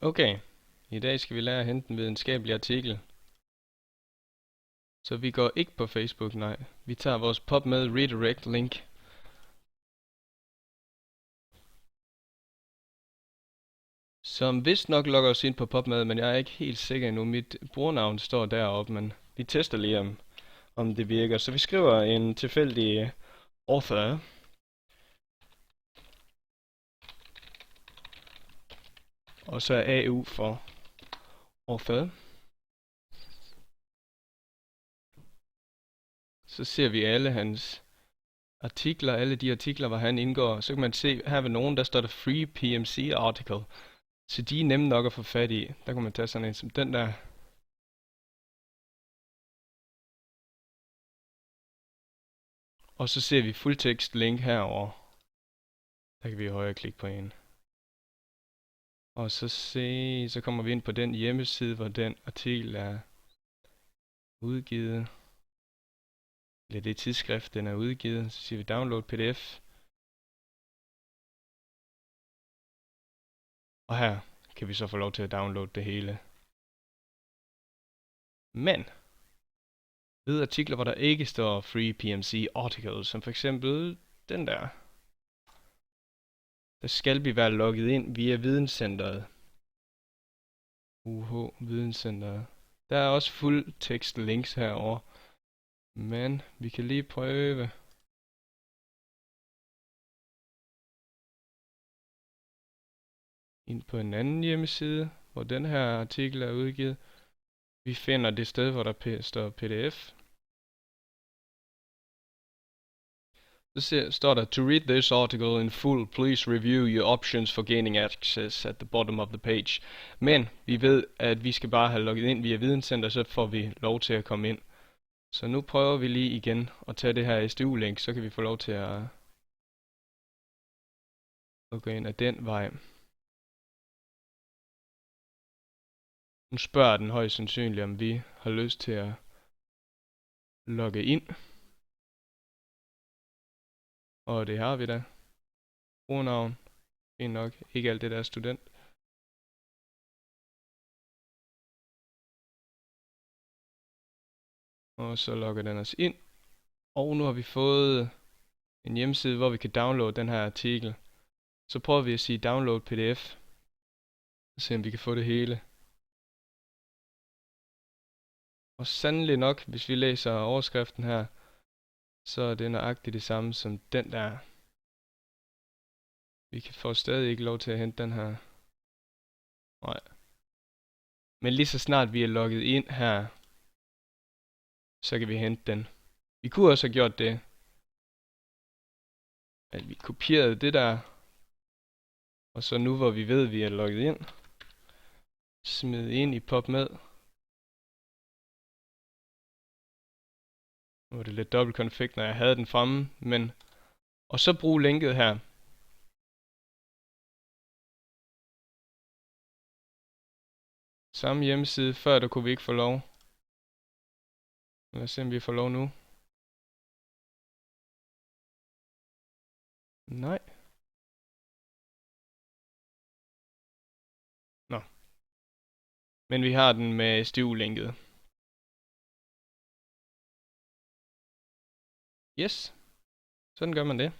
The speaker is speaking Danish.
Okay, i dag skal vi lære at hente en videnskabelig artikel. Så vi går ikke på Facebook, nej. Vi tager vores PubMed redirect link. Som vist nok logger os ind på PubMed, men jeg er ikke helt sikker endnu. Mit brugernavn står deroppe, men vi tester lige om det virker. Så vi skriver en tilfældig author. Og så er AU for author. Så ser vi alle hans artikler, alle de artikler, hvor han indgår. Så kan man se, her ved nogen, der står der Free PMC Article. Så de er nemme nok at få fat i. Der kan man tage sådan en som den der. Og så ser vi fuldtekst link herover. Der kan vi højre klikke på en. Og så kommer vi ind på den hjemmeside, hvor den artikel er udgivet. Eller det tidsskrift, den er udgivet. Så siger vi download PDF. Og her kan vi så få lov til at downloade det hele. Men ved artikler, hvor der ikke står Free PMC Articles, som for eksempel den der, der skal vi være logget ind via videnscenteret. Videnscenteret. Der er også fuld tekst links herover. Men vi kan lige prøve. Ind på en anden hjemmeside, hvor den her artikel er udgivet. Vi finder det sted, hvor der står PDF. Så står der, to read this article in full, please review your options for gaining access at the bottom of the page. Men vi ved, at vi skal bare have logget ind via Videnscenter, så får vi lov til at komme ind. Så nu prøver vi lige igen at tage det her SDU-link, så kan vi få lov til at gå ind ad den vej. Nu spørger den højst sandsynligt, om vi har lyst til at logge ind. Og det har vi da. Brugernavn. Fint nok. Ikke alt det der student. Og så logger den os ind. Og nu har vi fået en hjemmeside, hvor vi kan downloade den her artikel. Så prøver vi at sige download PDF. Og se om vi kan få det hele. Og sandelig nok, hvis vi læser overskriften her, så er det nøjagtigt det samme som den der. Vi kan få stadig ikke lov til at hente den her. Nej. Men lige så snart vi er logget ind her, så kan vi hente den. Vi kunne også have gjort det, at vi kopierede det der. Og så nu hvor vi ved, at vi er logget ind, smid ind i PubMed. Nu er det lidt dobbeltkonfig, når jeg havde den fremme, men og så brug linket her. Samme hjemmeside, før der kunne vi ikke få lov. Lad os se om vi får lov nu. Nej. Nå. Men vi har den med SDU-linket. Yes. Sådan gør man det.